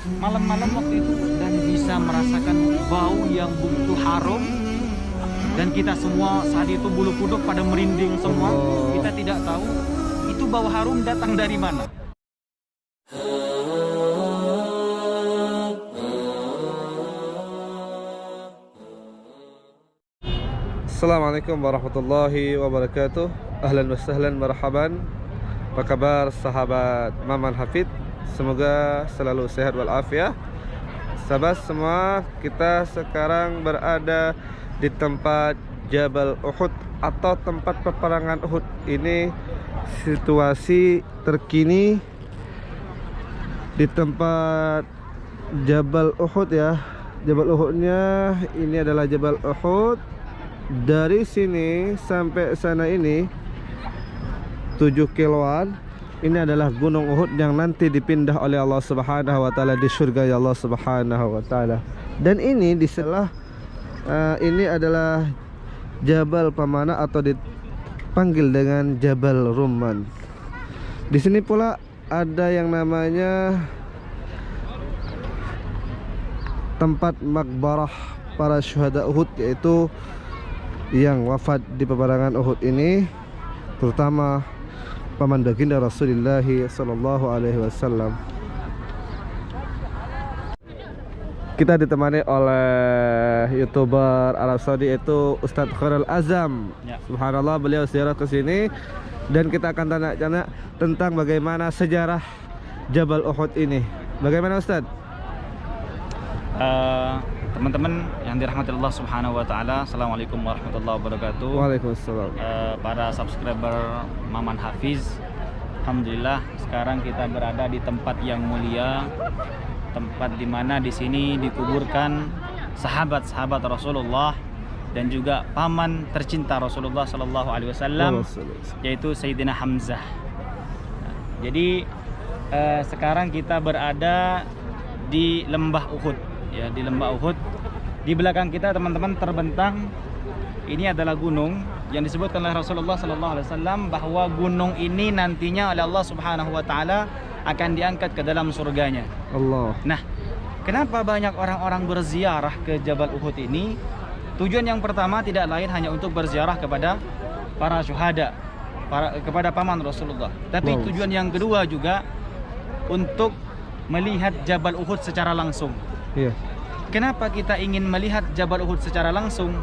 malam-malam waktu itu dan bisa merasakan bau yang begitu harum, dan kita semua saat itu bulu kuduk pada merinding semua. Kita tidak tahu itu bau harum datang dari mana. Assalamualaikum warahmatullahi wabarakatuh. Ahlan wa sahlan, marhaban. Apa kabar sahabat Maman Hafid? Semoga selalu sehat walafiat. Sahabat semua, kita sekarang berada di tempat Jabal Uhud atau tempat peperangan Uhud. Ini situasi terkini di tempat Jabal Uhud ya. Jabal Uhudnya ini adalah Jabal Uhud. Dari sini sampai sana ini 7 kiloan. Ini adalah Gunung Uhud yang nanti dipindah oleh Allah Subhanahu wa taala di surga ya Allah Subhanahu wa taala. Dan ini di sebelah ini adalah Jabal Pamana atau dipanggil dengan Jabal Rumman. Di sini pula ada yang namanya tempat makbarah para syuhada Uhud, yaitu yang wafat di peperangan Uhud ini, terutama paman baginda Rasulullah sallallahu alaihi wasallam. Kita ditemani oleh YouTuber Arab Saudi, yaitu Ustadz Khairul Azam ya. Subhanallah, beliau ziarah ke sini dan kita akan tanya-tanya tentang bagaimana sejarah Jabal Uhud ini. Bagaimana Ustadz? Teman-teman yang dirahmati Allah Subhanahu wa taala, Assalamualaikum warahmatullahi wabarakatuh. Waalaikumsalam. Para subscriber Maman Hafiz, alhamdulillah sekarang kita berada di tempat yang mulia, tempat di mana di sini dikuburkan sahabat-sahabat Rasulullah dan juga paman tercinta Rasulullah sallallahu alaihi wasallam, yaitu Sayyidina Hamzah. Jadi sekarang kita berada di lembah Uhud. Ya, di lembah Uhud. Di belakang kita teman-teman terbentang ini adalah gunung yang disebutkan oleh Rasulullah sallallahu alaihi wasallam bahwa gunung ini nantinya oleh Allah Subhanahu wa taala akan diangkat ke dalam surganya. Allah. Nah, kenapa banyak orang-orang berziarah ke Jabal Uhud ini? Tujuan yang pertama tidak lain hanya untuk berziarah kepada para syuhada, kepada paman Rasulullah. Tapi tujuan yang kedua juga untuk melihat Jabal Uhud secara langsung. Iya. Kenapa kita ingin melihat Jabal Uhud secara langsung?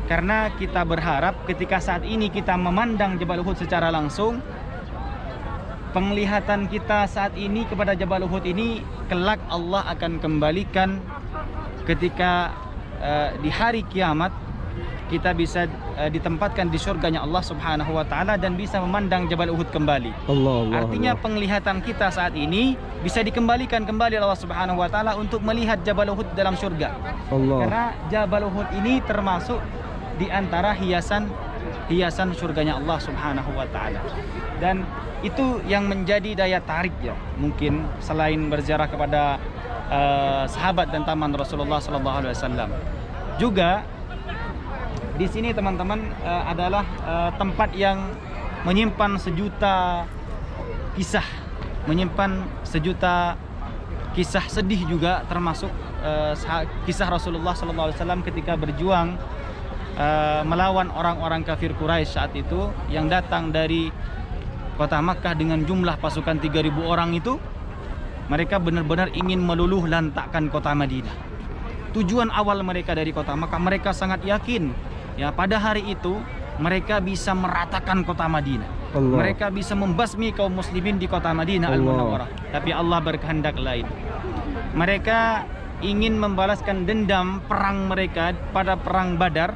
Karena kita berharap ketika saat ini kita memandang Jabal Uhud secara langsung, penglihatan kita saat ini kepada Jabal Uhud ini kelak Allah akan kembalikan ketika di hari kiamat kita bisa ditempatkan di surganya Allah Subhanahu wa taala dan bisa memandang Jabal Uhud kembali. Artinya penglihatan kita saat ini bisa dikembalikan kembali Allah Subhanahu wa taala untuk melihat Jabal Uhud dalam surga. Karena Jabal Uhud ini termasuk di antara hiasan surganya Allah Subhanahu wa taala. Dan itu yang menjadi daya tarik ya, mungkin selain berziarah kepada sahabat dan taman Rasulullah sallallahu alaihi wasallam. Juga di sini teman-teman adalah tempat yang menyimpan sejuta kisah sedih juga, termasuk kisah Rasulullah SAW ketika berjuang melawan orang-orang kafir Quraisy saat itu yang datang dari kota Makkah dengan jumlah pasukan 3.000 orang itu. Mereka benar-benar ingin meluluh lantakkan kota Madinah. Tujuan awal mereka dari kota Makkah, mereka sangat yakin ya pada hari itu mereka bisa meratakan kota Madinah. Mereka bisa membasmi kaum muslimin di kota Madinah Al-Munawwarah. Tapi Allah berkehendak lain. Mereka ingin membalaskan dendam perang mereka pada perang Badar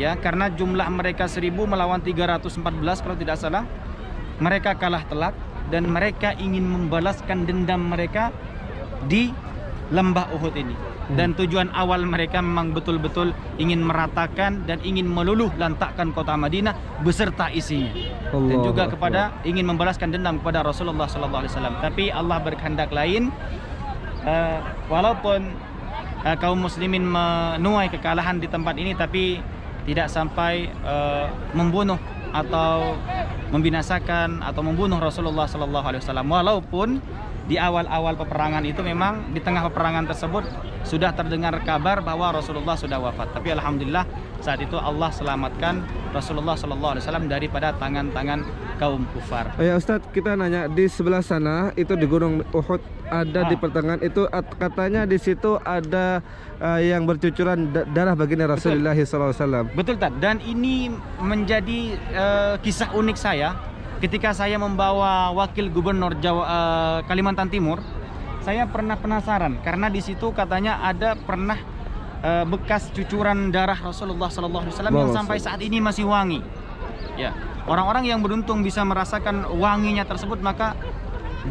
ya, karena jumlah mereka 1000 melawan 314 kalau tidak salah. Mereka kalah telak dan mereka ingin membalaskan dendam mereka di lembah Uhud ini. Dan tujuan awal mereka memang betul-betul ingin meratakan dan ingin meluluh lantakkan kota Madinah beserta isinya. Dan juga ingin membalaskan dendam kepada Rasulullah SAW. Tapi Allah berkehendak lain. Walaupun kaum muslimin menuai kekalahan di tempat ini, tapi tidak sampai membunuh atau membinasakan atau membunuh Rasulullah SAW. Walaupun di awal-awal peperangan itu memang di tengah peperangan tersebut sudah terdengar kabar bahwa Rasulullah sudah wafat. Tapi alhamdulillah saat itu Allah selamatkan Rasulullah SAW daripada tangan-tangan kaum kufar. Ya Ustadz, kita nanya di sebelah sana itu di Gunung Uhud ada di pertengahan itu katanya di situ ada yang bercucuran darah baginda Rasulullah SAW. Betul Tad. Dan ini menjadi kisah unik saya ketika saya membawa wakil gubernur Kalimantan Timur. Saya pernah penasaran karena di situ katanya ada pernah bekas cucuran darah Rasulullah SAW yang sampai saat ini masih wangi. Ya, orang-orang yang beruntung bisa merasakan wanginya tersebut, maka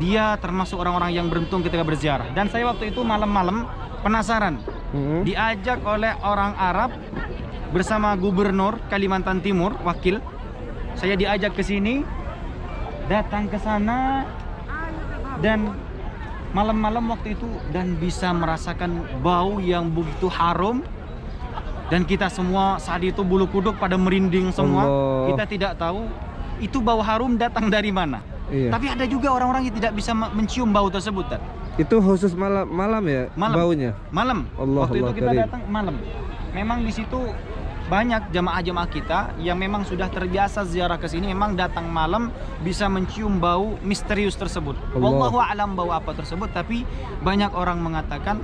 dia termasuk orang-orang yang beruntung ketika berziarah. Dan saya waktu itu malam-malam penasaran, diajak oleh orang Arab bersama gubernur Kalimantan Timur, wakil. Saya diajak ke sini, datang ke sana, dan malam-malam waktu itu dan bisa merasakan bau yang begitu harum. Dan kita semua saat itu bulu kuduk pada merinding semua. Kita tidak tahu itu bau harum datang dari mana. Iya. Tapi ada juga orang-orang yang tidak bisa mencium bau tersebut. Itu khusus malam ya, baunya? Malam. Waktu itu kita datang malam. Memang di situ banyak jamaah-jamaah kita yang memang sudah terbiasa ziarah ke sini, memang datang malam bisa mencium bau misterius tersebut. Wallahu a'lam bau apa tersebut, tapi banyak orang mengatakan,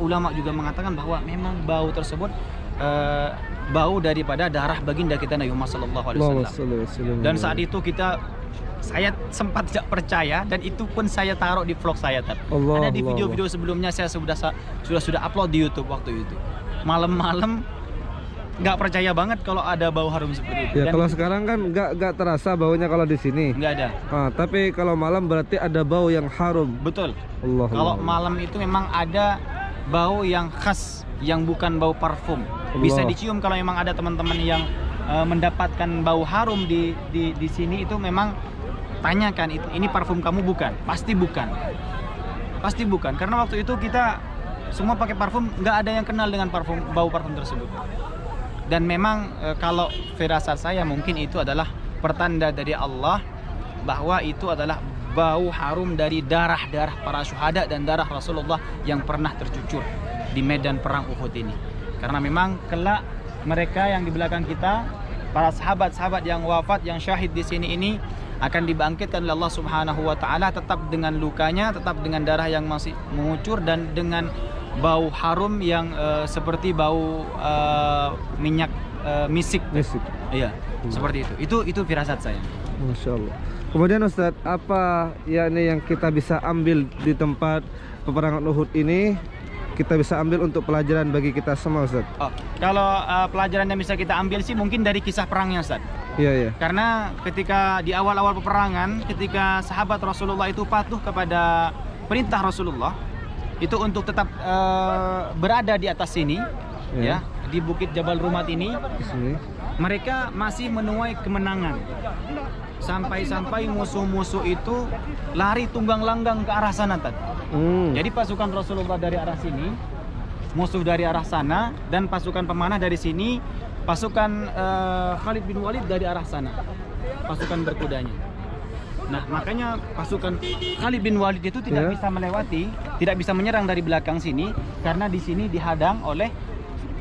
ulama juga mengatakan bahwa memang bau tersebut bau daripada darah baginda kita Nabi Muhammad SAW. Dan saat itu saya sempat tidak percaya, dan itu pun saya taruh di vlog saya. Ada di video-video sebelumnya saya sudah upload di YouTube waktu itu. Malam-malam nggak percaya banget kalau ada bau harum seperti itu. Ya, kalau sekarang kan nggak terasa baunya kalau di sini. Nggak ada. Tapi kalau malam berarti ada bau yang harum. Betul. Kalau malam itu memang ada bau yang khas, yang bukan bau parfum. Bisa dicium kalau memang ada teman-teman yang mendapatkan bau harum di sini, itu memang tanyakan, ini parfum kamu bukan? Pasti bukan. Pasti bukan. Karena waktu itu kita semua pakai parfum, nggak ada yang kenal dengan bau parfum tersebut. Dan memang kalau firasat saya mungkin itu adalah pertanda dari Allah bahwa itu adalah bau harum dari darah-darah para syuhada dan darah Rasulullah yang pernah tercucur di medan perang Uhud ini. Karena memang kelak mereka yang di belakang kita, para sahabat-sahabat yang wafat, yang syahid di sini ini akan dibangkitkan oleh Allah Subhanahu wa taala, tetap dengan lukanya, tetap dengan darah yang masih mengucur, dan dengan bau harum yang seperti bau minyak misik. Iya, seperti itu. Itu firasat saya. Masya Allah. Kemudian Ustadz, apa yang kita bisa ambil di tempat peperangan Uhud ini, kita bisa ambil untuk pelajaran bagi kita semua, Ustadz? Kalau pelajaran yang bisa kita ambil sih mungkin dari kisah perangnya, Ustadz. Iya. Karena ketika di awal-awal peperangan, ketika sahabat Rasulullah itu patuh kepada perintah Rasulullah, itu untuk tetap berada di atas sini, ya, di Bukit Jabal Rumat ini, mereka masih menuai kemenangan. Sampai-sampai musuh-musuh itu lari tunggang langgang ke arah sana tadi. Jadi pasukan Rasulullah dari arah sini, musuh dari arah sana, dan pasukan pemanah dari sini, pasukan Khalid bin Walid dari arah sana, pasukan berkudanya. Nah, makanya pasukan Khalid bin Walid itu tidak bisa melewati, tidak bisa menyerang dari belakang sini, karena di sini dihadang oleh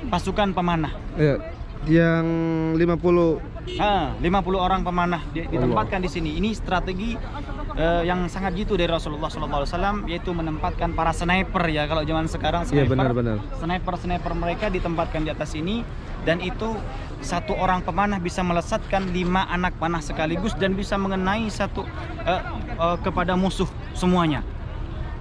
pasukan pemanah. Yang 50 orang pemanah ditempatkan di sini. Ini strategi yang sangat jitu dari Rasulullah SAW, yaitu menempatkan para sniper, ya, kalau zaman sekarang sniper mereka ditempatkan di atas sini, dan itu satu orang pemanah bisa melesatkan 5 anak panah sekaligus dan bisa mengenai kepada musuh semuanya.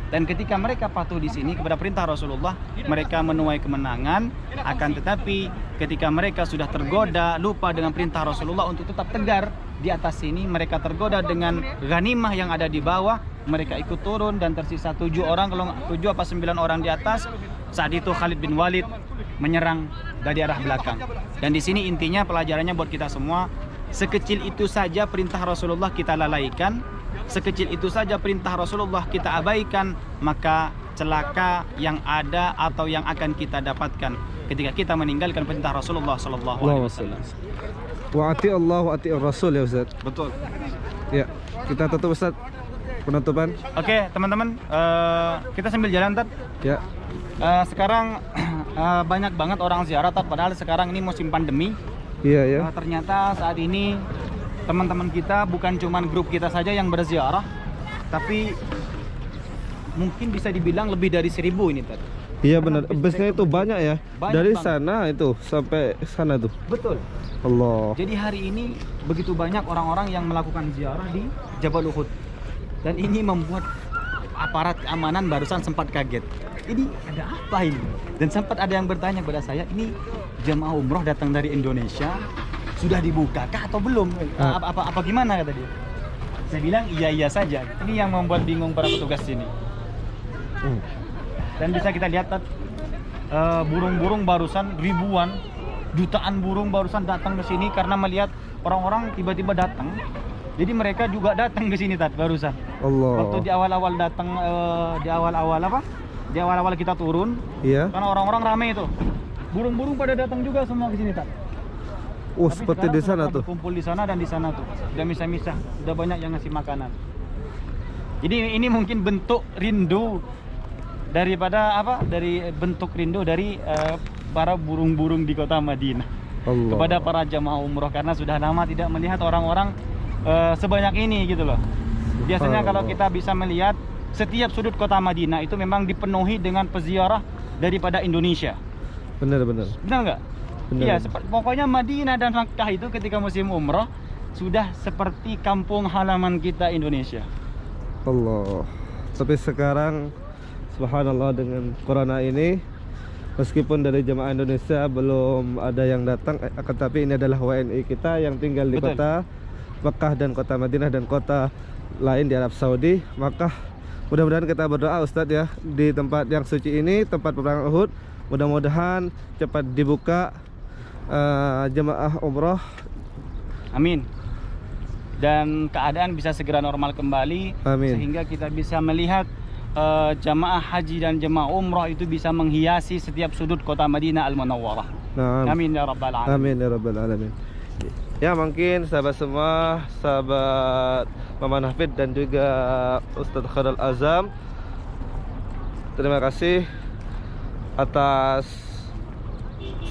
Dan ketika mereka patuh di sini kepada perintah Rasulullah, mereka menuai kemenangan. Akan tetapi ketika mereka sudah tergoda, lupa dengan perintah Rasulullah untuk tetap tegar di atas sini, mereka tergoda dengan ghanimah yang ada di bawah, mereka ikut turun dan tersisa 7 orang, kalau 7 apa 9 orang di atas. Saat itu Khalid bin Walid menyerang dari arah belakang. Dan di sini intinya pelajarannya buat kita semua, sekecil itu saja perintah Rasulullah kita lalaikan, sekecil itu saja perintah Rasulullah kita abaikan, maka celaka yang ada atau yang akan kita dapatkan ketika kita meninggalkan perintah Rasulullah SAW. Wa ati Allah wa ati Rasul, ya Ustaz. Betul. Ya, kita tutup, Ustaz. penutupan. Oke, teman-teman, kita sambil jalan, Tat. Ya. Sekarang banyak banget orang ziarah, Tat. Padahal sekarang ini musim pandemi. Iya ya. Ternyata saat ini teman-teman kita bukan cuman grup kita saja yang berziarah, tapi mungkin bisa dibilang lebih dari 1000 ini, Tat. Iya benar. Busnya itu banyak ya. Banyak Dari banget. sana itu sampai sana tuh. Betul. Allah. Jadi hari ini begitu banyak orang-orang yang melakukan ziarah di Jabal Uhud. Dan ini membuat aparat keamanan barusan sempat kaget. Ini ada apa ini? Dan sempat ada yang bertanya kepada saya, ini jemaah umroh datang dari Indonesia, sudah dibukakah atau belum? Apa gimana kata dia? Saya bilang iya saja. Ini yang membuat bingung para petugas sini. Dan bisa kita lihat, Tat, burung-burung barusan ribuan, jutaan burung barusan datang ke sini karena melihat orang-orang tiba-tiba datang. Jadi mereka juga datang ke sini, Tat, barusan. Allah. Waktu di awal-awal datang, di awal-awal apa? Di awal-awal kita turun, Iya. karena orang-orang ramai itu. Burung-burung pada datang juga semua ke sini, Tat. Oh, Tapi seperti di sekarang sana sudah tuh. kumpul di sana dan di sana tuh. Udah misah-misah, udah banyak yang ngasih makanan. Jadi ini mungkin bentuk rindu daripada apa? Dari bentuk rindu dari para burung-burung di kota Madinah Allah. kepada para jamaah umroh, karena sudah lama tidak melihat orang-orang sebanyak ini gitu loh. Biasanya kalau kita bisa melihat setiap sudut kota Madinah itu memang dipenuhi dengan peziarah daripada Indonesia. Benar-benar. Benar nggak? Benar. Iya, pokoknya Madinah dan Makkah itu ketika musim umroh sudah seperti kampung halaman kita Indonesia. Allah. Tapi sekarang subhanallah dengan corona ini, meskipun dari jemaah Indonesia belum ada yang datang, akan tapi ini adalah WNI kita yang tinggal di Betul. kota Mekah dan kota Madinah dan kota lain di Arab Saudi. Maka mudah-mudahan kita berdoa Ustadz ya, di tempat yang suci ini, tempat peperangan Uhud, mudah-mudahan cepat dibuka jemaah umroh. Amin. Dan keadaan bisa segera normal kembali. Amin. Sehingga kita bisa melihat jamaah haji dan jemaah umroh itu bisa menghiasi setiap sudut kota Madinah Al-Munawwarah. Nah, Amin ya rabbal alamin. amin ya rabbal alamin. Ya, mungkin sahabat semua, sahabat Maman Hafid dan juga Ustadz Khairul Azam, terima kasih atas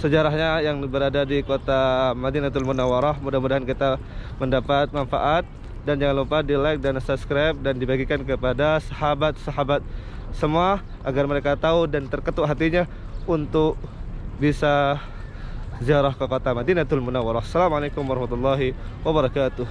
sejarahnya yang berada di kota Madinatul Munawwarah. Mudah-mudahan kita mendapat manfaat, dan jangan lupa di like dan subscribe dan dibagikan kepada sahabat-sahabat semua agar mereka tahu dan terketuk hatinya untuk bisa ziarah ke kota Madinatul Munawwarah. Assalamualaikum warahmatullahi wabarakatuh.